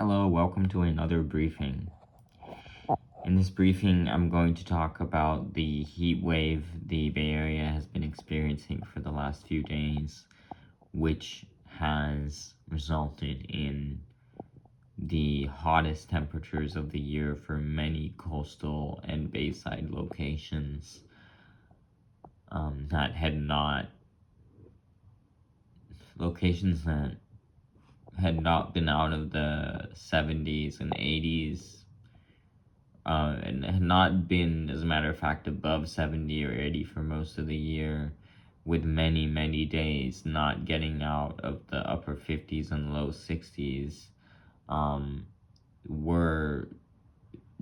Hello, welcome to another briefing. In this briefing, I'm going to talk about the heat wave the Bay Area has been experiencing for the last few days, which has resulted in the hottest temperatures of the year for many coastal and bayside locations that had not been out of the 70s and 80s, and had not been, as a matter of fact, above 70 or 80 for most of the year, with many, many days not getting out of the upper 50s and low 60s,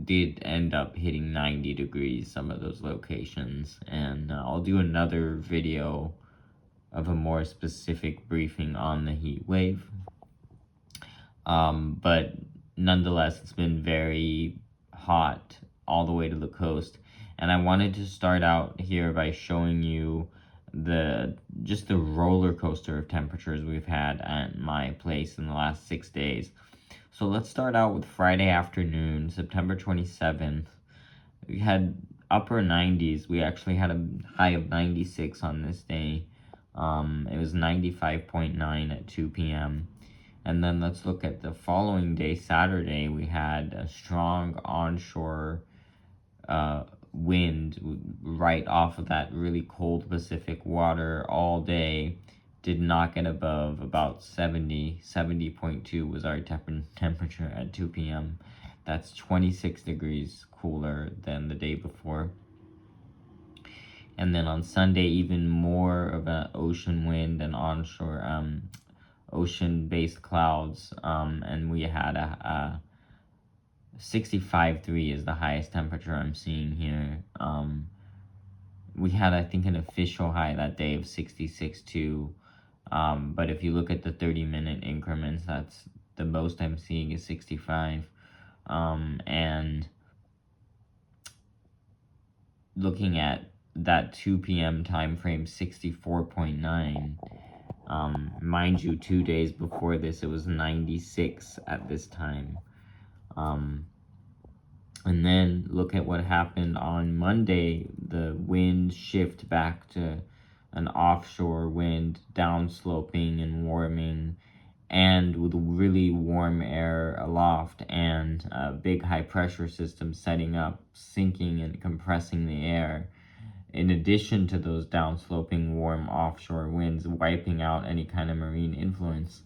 did end up hitting 90 degrees, some of those locations. And I'll do another video of a more specific briefing on the heat wave. But nonetheless, it's been very hot all the way to the coast. And I wanted to start out here by showing you just the roller coaster of temperatures we've had at my place in the last 6 days. So let's start out with Friday afternoon, September 27th. We had upper 90s. We actually had a high of 96 on this day. It was 95.9 at 2 p.m. And then let's look at the following day, Saturday. We had a strong onshore wind right off of that really cold Pacific water all day. Did not get above about 70.2 was our temperature at 2 p.m. That's 26 degrees cooler than the day before. And then on Sunday, even more of an ocean wind and onshore ocean-based clouds, and we had a 65.3 is the highest temperature I'm seeing here. We had, I think, an official high that day of 66.2, but if you look at the 30-minute increments, that's the most I'm seeing is 65. And looking at that 2 p.m. time frame, 64.9. Mind you, 2 days before this, it was 96 at this time. And then look at what happened on Monday. The wind shift back to an offshore wind, downsloping and warming, and with really warm air aloft and a big high pressure system setting up, sinking and compressing the air. In addition to those downsloping warm offshore winds wiping out any kind of marine influence,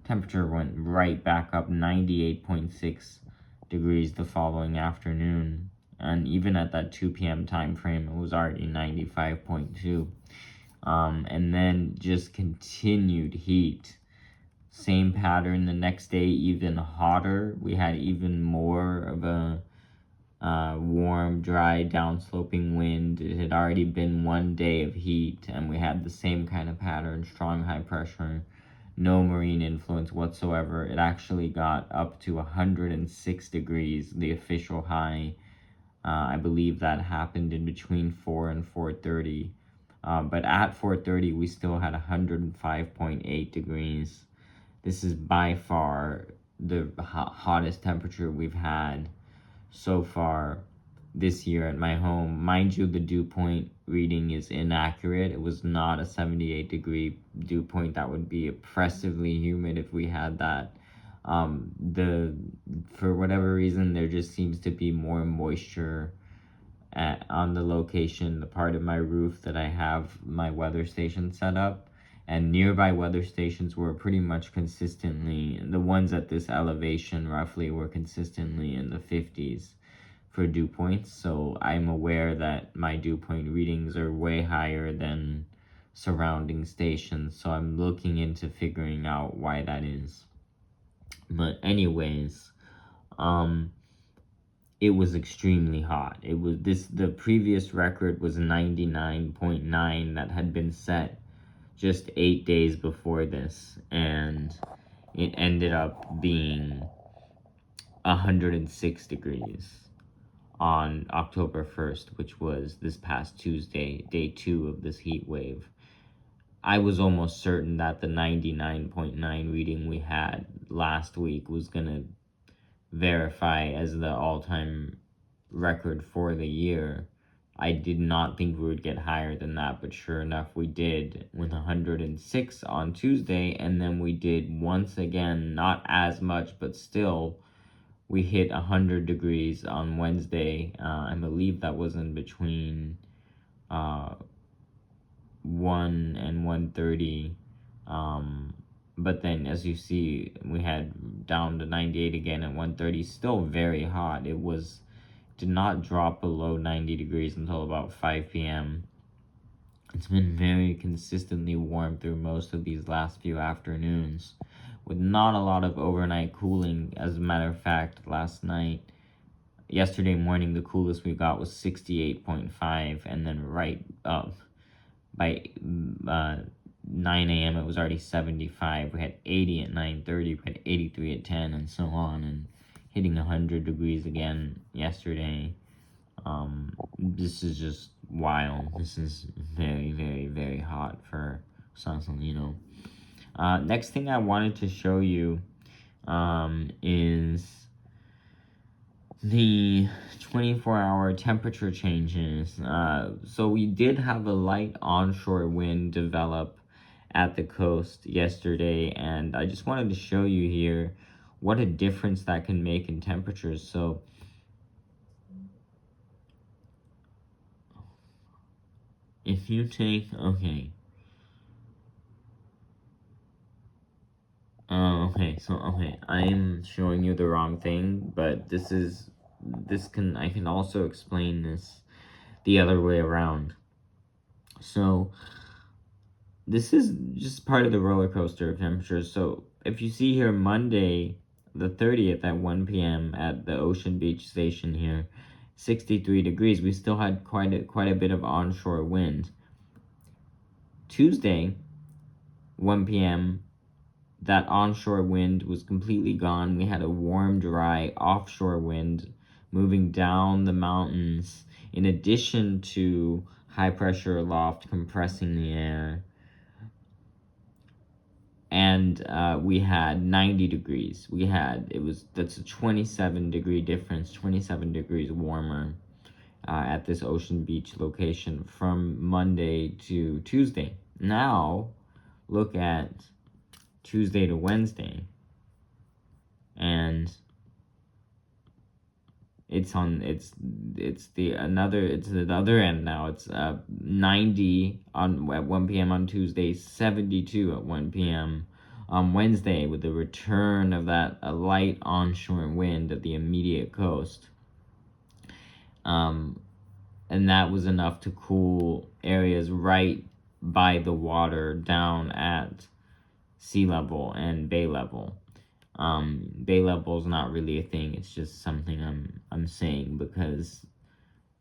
temperature went right back up 98.6 degrees the following afternoon. And even at that 2 p.m. time frame, it was already 95.2. And then just continued heat. Same pattern the next day, even hotter. We had even more of a warm, dry, downsloping wind. It had already been 1 day of heat, and we had the same kind of pattern, strong high pressure, no marine influence whatsoever. It actually got up to 106 degrees, the official high. I believe that happened in between 4 and 4:30. But at 4:30, we still had 105.8 degrees. This is by far the hottest temperature we've had so far this year at my home. Mind you, the dew point reading is inaccurate. It was not a 78-degree dew point. That would be oppressively humid if we had that. For whatever reason, there just seems to be more moisture on the location, the part of my roof that I have my weather station set up, and nearby weather stations were pretty much consistently, the ones at this elevation roughly were consistently in the 50s for dew points. So I'm aware that my dew point readings are way higher than surrounding stations. So I'm looking into figuring out why that is. But anyways, it was extremely hot. The previous record was 99.9 that had been set just 8 days before this, and it ended up being 106 degrees on October 1st, which was this past Tuesday, day 2 of this heat wave. I was almost certain that the 99.9 reading we had last week was gonna verify as the all-time record for the year. I did not think we would get higher than that, but sure enough, we did with 106 on Tuesday, and then we did once again, not as much, but still, we hit 100 degrees on Wednesday. I believe that was in between 1 and 1:30. But then, as you see, we had down to 98 again at 1:30. Still very hot. Did not drop below 90 degrees until about 5 p.m. It's been very consistently warm through most of these last few afternoons, with not a lot of overnight cooling. As a matter of fact, yesterday morning, the coolest we got was 68.5, and then right up by 9 a.m. it was already 75. We had 80 at 9:30, we had 83 at 10, and so on, and hitting 100 degrees again yesterday. This is just wild. This is very, very, very hot for Sausalito. Next thing I wanted to show you is the 24-hour temperature changes. So we did have a light onshore wind develop at the coast yesterday, and I just wanted to show you here what a difference that can make in temperatures. So if you take, okay. I'm showing you the wrong thing, but I can also explain this the other way around. So this is just part of the roller coaster of temperatures. So if you see here, Monday, the 30th at 1 p.m. at the Ocean Beach station here, 63 degrees. We still had quite a bit of onshore wind. Tuesday, 1 p.m., that onshore wind was completely gone. We had a warm, dry offshore wind moving down the mountains, in addition to high pressure aloft compressing the air. And we had 90 degrees. That's a 27 degree difference, 27 degrees warmer at this Ocean Beach location from Monday to Tuesday. Now, look at Tuesday to Wednesday, and it's the other end now. It's 90 at 1 p.m. on Tuesday, 72 at 1 p.m. on Wednesday, with the return of a light onshore wind at the immediate coast. And that was enough to cool areas right by the water down at sea level and bay level. Bay level is not really a thing. It's just something I'm saying because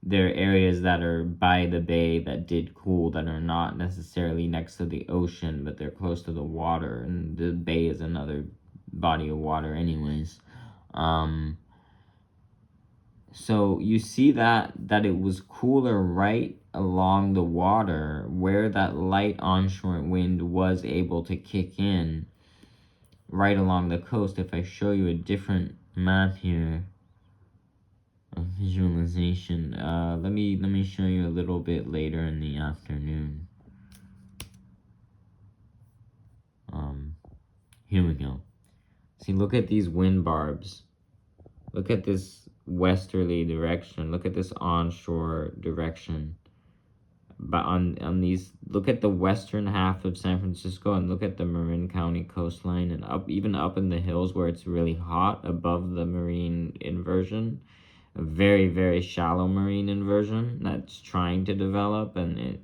there are areas that are by the bay that did cool that are not necessarily next to the ocean, but they're close to the water, and the bay is another body of water anyways. So you see that it was cooler right along the water where that light onshore wind was able to kick in right along the coast. If I show you a different map here, a visualization, let me show you a little bit later in the afternoon. Here we go. See, look at these wind barbs. Look at this westerly direction. Look at this onshore direction. But on these, look at the western half of San Francisco and look at the Marin County coastline, and even up in the hills where it's really hot above the marine inversion, a very, very shallow marine inversion that's trying to develop, and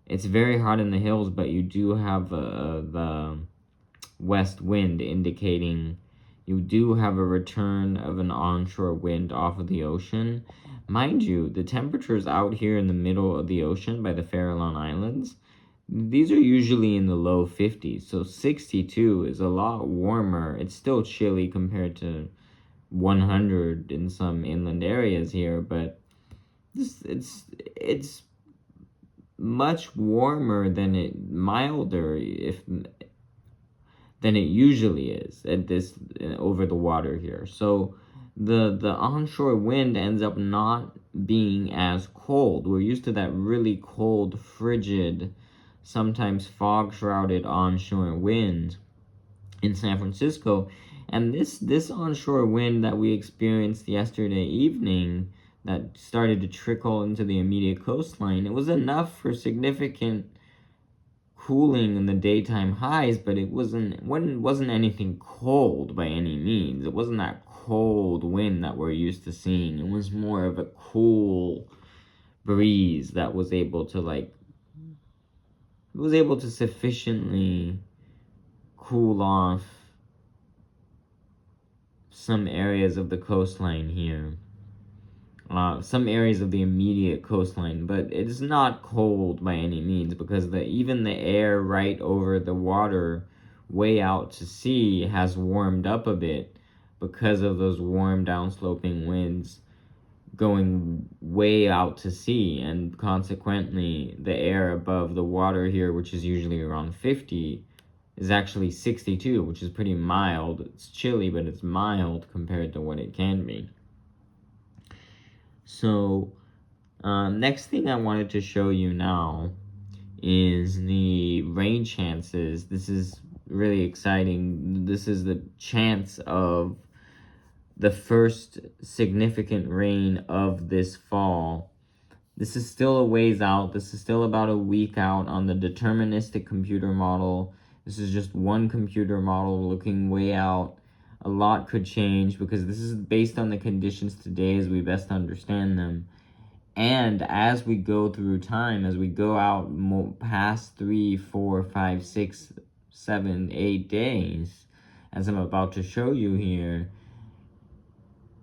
it's very hot in the hills, but you do have the west wind indicating you do have a return of an onshore wind off of the ocean. Mind you, the temperatures out here in the middle of the ocean by the Farallon Islands, these are usually in the low 50s, so 62 is a lot warmer. It's still chilly compared to 100 in some inland areas here, but it's much warmer milder than it usually is at this over the water here. So the onshore wind ends up not being as cold. We're used to that really cold, frigid, sometimes fog shrouded onshore wind in San Francisco. And this onshore wind that we experienced yesterday evening that started to trickle into the immediate coastline, it was enough for significant cooling in the daytime highs, but it wasn't anything cold by any means. It wasn't that cold wind that we're used to seeing. It was more of a cool breeze that was able to sufficiently cool off some areas of the coastline here. Some areas of the immediate coastline, but it's not cold by any means, because even the air right over the water way out to sea has warmed up a bit because of those warm downsloping winds going way out to sea, and consequently the air above the water here, which is usually around 50, is actually 62, which is pretty mild. It's chilly, but it's mild compared to what it can be. So, next thing I wanted to show you now is the rain chances. This is really exciting. This is the chance of the first significant rain of this fall. This is still a ways out. This is still about a week out on the deterministic computer model. This is just one computer model looking way out. A lot could change because this is based on the conditions today as we best understand them. And as we go through time, as we go out past 3, 4, 5, 6, 7, 8 days, as I'm about to show you here,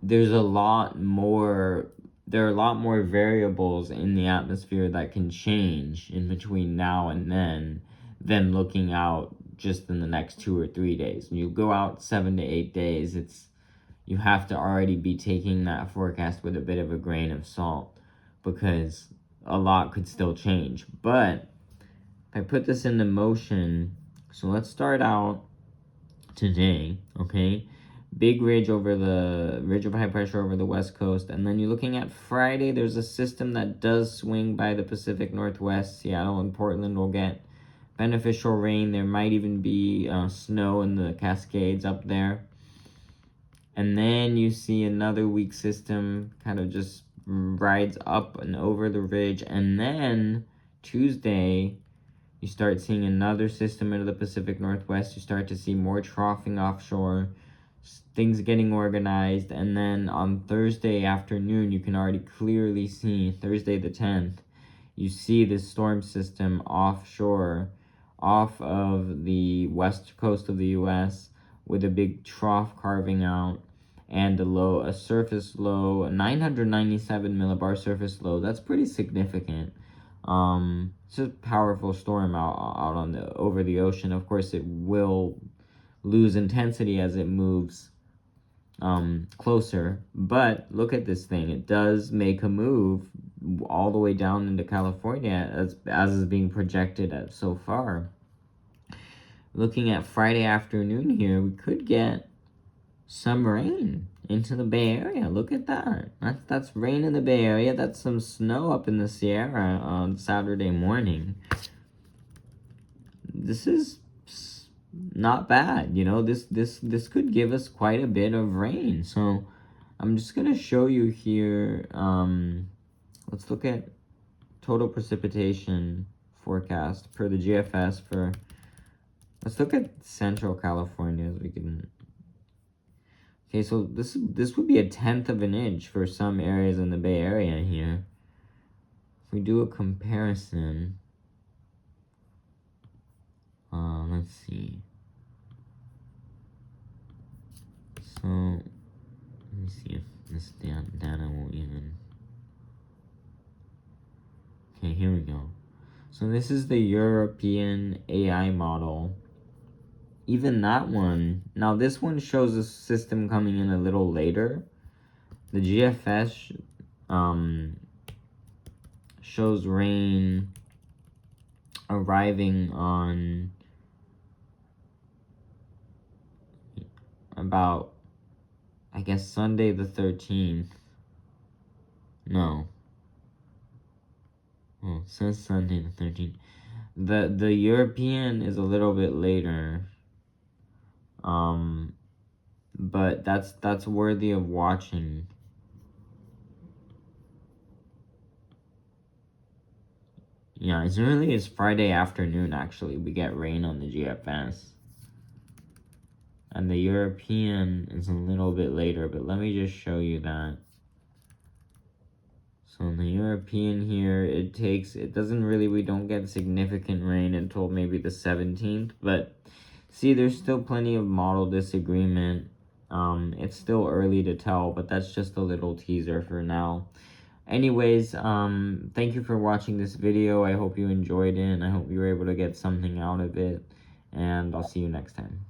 there are a lot more variables in the atmosphere that can change in between now and then than looking out just in the next 2 or 3 days. When you go out 7 to 8 days, you have to already be taking that forecast with a bit of a grain of salt, because a lot could still change. But if I put this into motion, so let's start out today, okay? Big ridge of high pressure over the west coast, and then you're looking at Friday. There's a system that does swing by the Pacific Northwest. Seattle and Portland will get beneficial rain. There might even be snow in the Cascades up there. And then you see another weak system kind of just rides up and over the ridge, and then Tuesday you start seeing another system into the Pacific Northwest. You start to see more troughing offshore, things getting organized, and then on Thursday afternoon, you can already clearly see, Thursday the 10th, you see this storm system offshore, off of the west coast of the U.S., with a big trough carving out, and a surface low, a 997 millibar surface low. That's pretty significant. It's a powerful storm out over the ocean. Of course, it will lose intensity as it moves closer, but look at this thing. It does make a move all the way down into California, as is being projected at so far. Looking at Friday afternoon here, we could get some rain into the Bay Area. Look at that. That's rain in the Bay Area. That's some snow up in the Sierra on Saturday morning. This is not bad, this could give us quite a bit of rain. So I'm just gonna show you here. Let's look at total precipitation forecast per the GFS for, let's look at Central California as we can. Okay, so this would be 1/10 of an inch for some areas in the Bay Area here. If we do a comparison, let's see. So, let me see if this data will even. Okay, here we go. So this is the European AI model. Even that one, now this one shows a system coming in a little later. The GFS shows rain arriving on about, I guess, Sunday the 13th. No. Oh, it says Sunday the 13th. The European is a little bit later. But that's worthy of watching. Yeah, as early as Friday afternoon, actually, we get rain on the GFS. And the European is a little bit later, but let me just show you that. So in the European here, we don't get significant rain until maybe the 17th, but see, there's still plenty of model disagreement. It's still early to tell, but that's just a little teaser for now. Anyways, thank you for watching this video. I hope you enjoyed it, and I hope you were able to get something out of it, and I'll see you next time.